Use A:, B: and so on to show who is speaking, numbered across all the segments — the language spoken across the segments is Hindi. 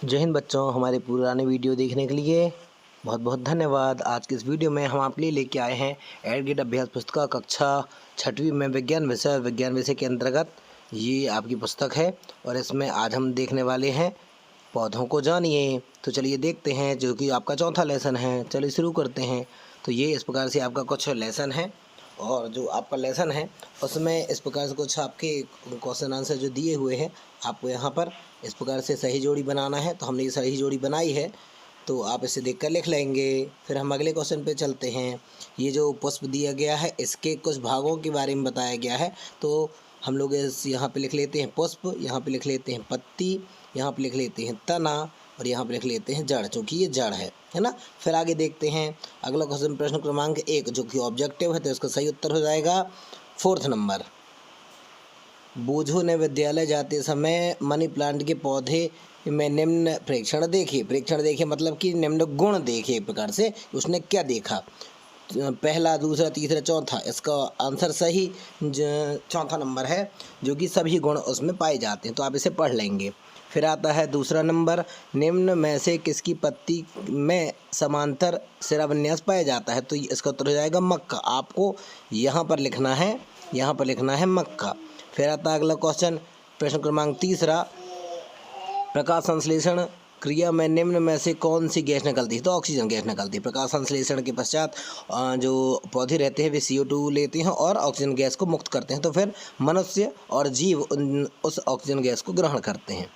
A: जय हिंद बच्चों, हमारे पुराने वीडियो देखने के लिए बहुत बहुत धन्यवाद। आज की इस वीडियो में हम आपके लिए लेके आए हैं एड गेट अभ्यास पुस्तक कक्षा 6वीं में विज्ञान विषय के अंतर्गत ये आपकी पुस्तक है और इसमें आज हम देखने वाले हैं पौधों को जानिए। तो चलिए देखते हैं, जो कि आपका चौथा लेसन है। चलिए शुरू करते हैं। तो ये इस प्रकार से आपका कुछ लेसन है और जो आपका लेसन है उसमें इस प्रकार से कुछ आपके क्वेश्चन आंसर जो दिए हुए हैं, आपको यहाँ पर इस प्रकार से सही जोड़ी बनाना है। तो हमने ये सही जोड़ी बनाई है, तो आप इसे देखकर लिख लेंगे। फिर हम अगले क्वेश्चन पे चलते हैं। ये जो पुष्प दिया गया है इसके कुछ भागों के बारे में बताया गया है, तो हम लोग इस यहाँ पे लिख लेते हैं पुष्प, यहाँ पे लिख लेते हैं पत्ती, यहाँ पे लिख लेते हैं तना और यहाँ पे लिख लेते हैं जड़, चूँकि ये जड़ है ना। फिर आगे देखते हैं अगला क्वेश्चन, प्रश्न क्रमांक 1 जो कि ऑब्जेक्टिव है, तो इसका सही उत्तर हो जाएगा 4th नंबर। बूझू ने विद्यालय जाते समय मनी प्लांट के पौधे में निम्न प्रेक्षण देखे मतलब कि निम्न गुण देखे। एक प्रकार से उसने क्या देखा, पहला, दूसरा, तीसरा, चौथा। इसका आंसर सही चौथा नंबर है, जो कि सभी गुण उसमें पाए जाते हैं, तो आप इसे पढ़ लेंगे। फिर आता है दूसरा नंबर, निम्न में से किसकी पत्ती में समांतर शिराविन्यास पाया जाता है, तो इसका उत्तर हो जाएगा मक्का। आपको यहाँ पर लिखना है, यहाँ पर लिखना है मक्का। फिर आता है अगला क्वेश्चन, प्रश्न क्रमांक 3, प्रकाश संश्लेषण क्रिया में निम्न में से कौन सी गैस निकलती है, तो ऑक्सीजन गैस निकलती है। प्रकाश संश्लेषण के पश्चात जो पौधे रहते हैं वे CO2 लेते हैं और ऑक्सीजन गैस को मुक्त करते हैं, तो फिर मनुष्य और जीव उस ऑक्सीजन गैस को ग्रहण करते हैं।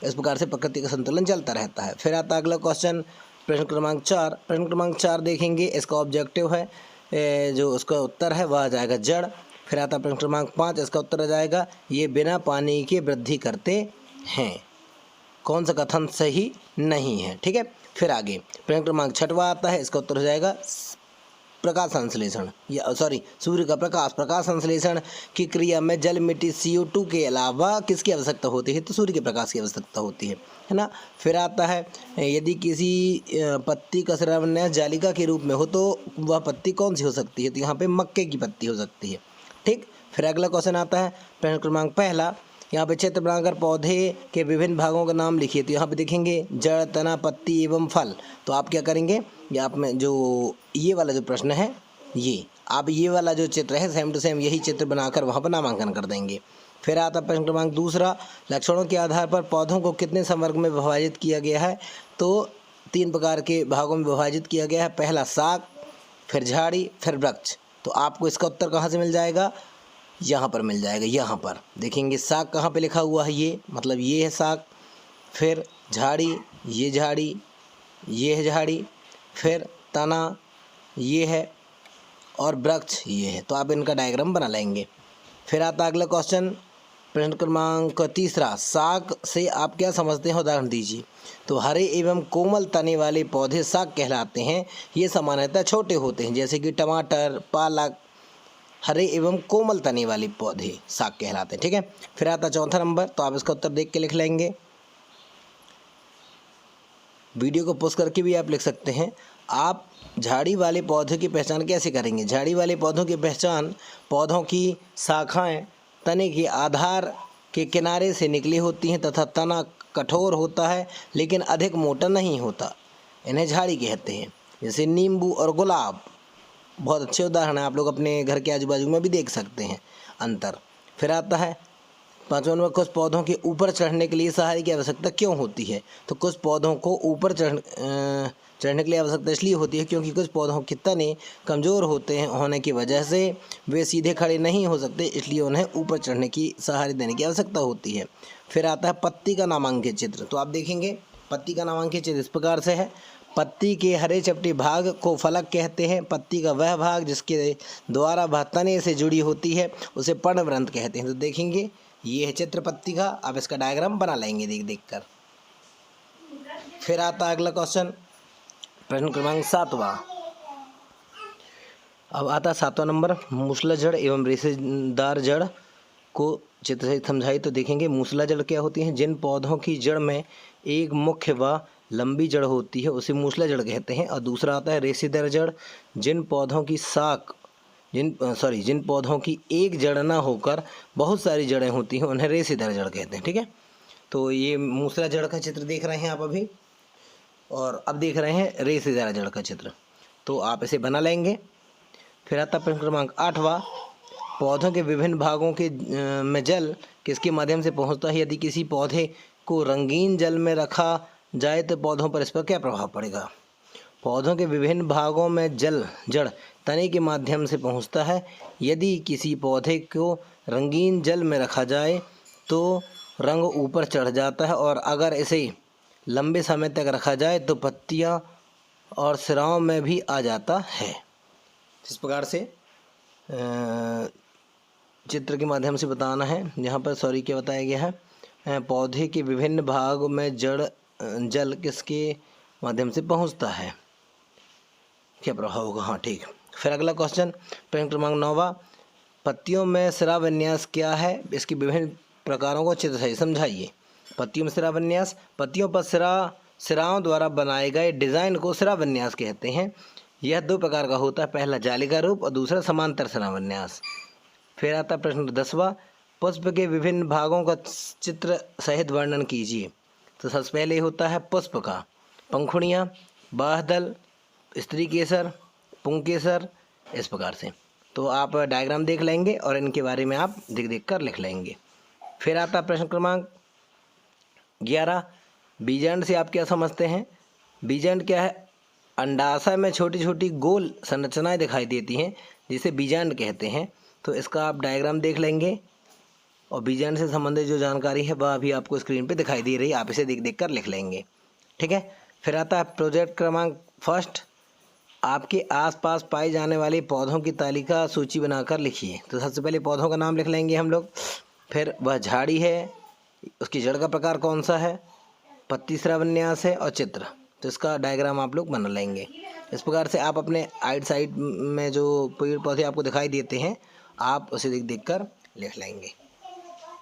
A: इस प्रकार से प्रकृति का संतुलन चलता रहता है। फिर आता अगला क्वेश्चन, प्रश्न क्रमांक 4। प्रश्न क्रमांक 4 देखेंगे, इसका ऑब्जेक्टिव है, जो उसका उत्तर है वह आ जाएगा जड़। फिर आता प्रश्न क्रमांक 5, इसका उत्तर आ जाएगा ये बिना पानी के वृद्धि करते हैं। कौन सा कथन सही नहीं है, ठीक है। फिर आगे प्रश्न क्रमांक 6 आता है, इसका उत्तर हो जाएगा प्रकाश संश्लेषण, या सूर्य का प्रकाश संश्लेषण की क्रिया में जल, मिट्टी, CO2 के अलावा किसकी आवश्यकता होती है, तो सूर्य के प्रकाश की आवश्यकता होती है ना। फिर आता है, यदि किसी पत्ती का शिराविन्यास जालिका के रूप में हो तो वह पत्ती कौन सी हो सकती है, तो यहाँ पे मक्के की पत्ती हो सकती है, ठीक। फिर अगला क्वेश्चन आता है, प्रश्न क्रमांक 1, यहाँ पे चित्र बनाकर पौधे के विभिन्न भागों का नाम लिखिए। तो यहाँ पे देखेंगे जड़, तना, पत्ती एवं फल। तो आप क्या करेंगे, या आप में जो ये वाला जो प्रश्न है, ये आप ये वाला जो चित्र है सेम टू सेम यही चित्र बनाकर वहाँ पर नामांकन कर देंगे। फिर आता प्रश्न क्रमांक 2, लक्षणों के आधार पर पौधों को कितने संवर्ग में विभाजित किया गया है, तो 3 प्रकार के भागों में विभाजित किया गया है। पहला शाक, फिर झाड़ी, फिर वृक्ष। तो आपको इसका उत्तर कहाँ से मिल जाएगा, यहाँ पर मिल जाएगा। यहाँ पर देखेंगे शाक कहाँ पे लिखा हुआ है, ये मतलब ये है शाक, फिर झाड़ी, ये है झाड़ी, फिर तना ये है और वृक्ष ये है। तो आप इनका डायग्राम बना लेंगे। फिर आता अगला क्वेश्चन, प्रश्न क्रमांक 3, शाक से आप क्या समझते हैं, उदाहरण दीजिए। तो हरे एवं कोमल तने वाले पौधे शाक कहलाते हैं। ये सामान्यतः छोटे होते हैं, जैसे कि टमाटर, पालक। हरे एवं कोमल तने वाले पौधे शाक कहलाते हैं, ठीक है। फिर आता चौथा नंबर, तो आप इसका उत्तर देख के लिख लेंगे। वीडियो को पॉज करके भी आप लिख सकते हैं। आप झाड़ी वाले पौधों की पहचान कैसे करेंगे, झाड़ी वाले पौधों की पहचान, पौधों की शाखाएं तने के आधार के किनारे से निकली होती हैं तथा तना कठोर होता है लेकिन अधिक मोटा नहीं होता, इन्हें झाड़ी कहते हैं। जैसे नींबू और गुलाब बहुत अच्छे उदाहरण हैं, आप लोग अपने घर के आजू बाजू में भी देख सकते हैं अंतर। फिर आता है 5वां नंबर, कुछ पौधों के ऊपर चढ़ने के लिए सहारे की आवश्यकता क्यों होती है, तो कुछ पौधों को ऊपर चढ़ने के लिए आवश्यकता इसलिए होती है क्योंकि कुछ पौधों के तने कमज़ोर होने की वजह से वे सीधे खड़े नहीं हो सकते, इसलिए उन्हें ऊपर चढ़ने की सहारे देने की आवश्यकता होती है। फिर आता है पत्ती का नामांकित चित्र। तो आप देखेंगे पत्ती का नामांकित चित्र इस प्रकार से है। पत्ती के हरे चपटे भाग को फलक कहते हैं। पत्ती का वह भाग जिसके द्वारा वह तने से जुड़ी होती है उसे पर्णवृंत कहते हैं। तो देखेंगे ये है चित्र पत्ती का, आप इसका डायग्राम बना लेंगे देख कर। फिर आता अगला क्वेश्चन, प्रश्न क्रमांक 7। अब आता 7वां नंबर, मूसला जड़ एवं रेशेदार जड़ को चित्र से समझाइए। तो देखेंगे मूसला जड़ क्या होती है, जिन पौधों की जड़ में एक मुख्य व लंबी जड़ होती है उसे मूसला जड़ कहते हैं। और दूसरा आता है रेशेदार जड़, जिन पौधों की एक जड़ ना होकर बहुत सारी जड़ें होती हैं उन्हें रेशेदार जड़ कहते हैं, ठीक है। तो ये मूसला जड़ का चित्र देख रहे हैं आप अभी, और अब देख रहे हैं रेशेदार जड़ का चित्र। तो आप इसे बना लेंगे। फिर आता प्रश्न क्रमांक 8वां, पौधों के विभिन्न भागों के में जल किसके माध्यम से पहुंचता है? यदि किसी पौधे को रंगीन जल में रखा जाए तो पौधों पर इस पर क्या प्रभाव पड़ेगा? पौधों के विभिन्न भागों में जल जड़ तने के माध्यम से पहुंचता है। यदि किसी पौधे को रंगीन जल में रखा जाए तो रंग ऊपर चढ़ जाता है, और अगर इसे लंबे समय तक रखा जाए तो पत्तियां और सिराओं में भी आ जाता है। इस प्रकार से चित्र के माध्यम से बताना है। यहाँ पर क्या बताया गया है? पौधे के विभिन्न भाग में जल किसके माध्यम से पहुँचता है, क्या प्रभाव होगा? हाँ ठीक। फिर अगला क्वेश्चन प्रश्न क्रमांक 9वां, पत्तियों में सिरा विन्यास क्या है? इसकी विभिन्न प्रकारों को चित्र से समझाइए। पत्तियों में सिरा विन्यास, पत्तियों पर सिराओं द्वारा बनाए गए डिजाइन को सिरा विन्यास कहते हैं। यह 2 प्रकार का होता है, पहला जालीदार रूप और दूसरा समांतर सिरा विन्यास। फिर आता प्रश्न 10वां, पुष्प के विभिन्न भागों का चित्र सहित वर्णन कीजिए। तो सबसे पहले होता है पुष्प का पंखुड़ियाँ, बाह्यदल, स्त्री केसर, पुंकेसर, इस प्रकार से। तो आप डायग्राम देख लेंगे और इनके बारे में आप देख कर लिख लेंगे। फिर आता प्रश्न क्रमांक 11, बीजांड से आप क्या समझते हैं? बीजांड क्या है? अंडाशय में छोटी छोटी गोल संरचनाएं दिखाई देती हैं जिसे बीजांड कहते हैं। तो इसका आप डायग्राम देख लेंगे और बीजांड से संबंधित जो जानकारी है वह अभी आपको स्क्रीन पे दिखाई दे रही है, आप इसे देख कर लिख लेंगे। ठीक है। फिर आता है प्रोजेक्ट क्रमांक 1, आपके आसपास पाए जाने वाले पौधों की तालिका सूची बनाकर लिखिए। तो सबसे पहले पौधों का नाम लिख लेंगे हम लोग, फिर वह झाड़ी है, उसकी जड़ का प्रकार कौन सा है, पत्ती सिरा विन्यास है और चित्र। तो इसका डायग्राम आप लोग बना लेंगे। इस प्रकार से आप अपने साइड में जो पेड़ पौधे आपको दिखाई देते हैं आप उसे देख कर लिख लेंगे।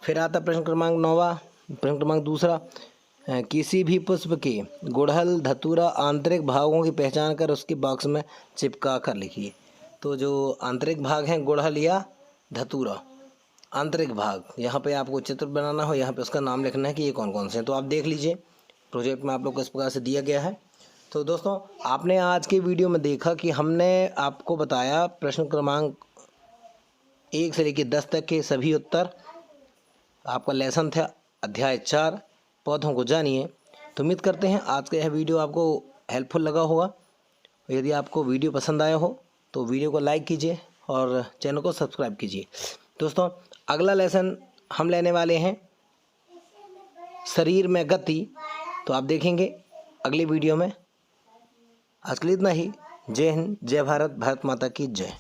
A: फिर आता प्रश्न क्रमांक 9वां, प्रश्न क्रमांक 2, किसी भी पुष्प के गुड़हल धतूरा आंतरिक भागों की पहचान कर उसके बॉक्स में चिपका कर लिखिए। तो जो आंतरिक भाग हैं गुड़हल या धतूरा, आंतरिक भाग, यहाँ पे आपको चित्र बनाना हो, यहाँ पे उसका नाम लिखना है कि ये कौन कौन से हैं। तो आप देख लीजिए, प्रोजेक्ट में आप लोग को इस प्रकार से दिया गया है। तो दोस्तों आपने आज के वीडियो में देखा कि हमने आपको बताया प्रश्न क्रमांक 1 से लेकर 10 तक के सभी उत्तर। आपका लेसन था अध्याय 4, पौधों को जानिए। तो उम्मीद करते हैं आज का यह वीडियो आपको हेल्पफुल लगा होगा। यदि आपको वीडियो पसंद आया हो तो वीडियो को लाइक कीजिए और चैनल को सब्सक्राइब कीजिए। दोस्तों अगला लेसन हम लेने वाले हैं शरीर में गति, तो आप देखेंगे अगली वीडियो में। आज के लिए इतना ही। जय हिंद, जय भारत, भारत माता की जय।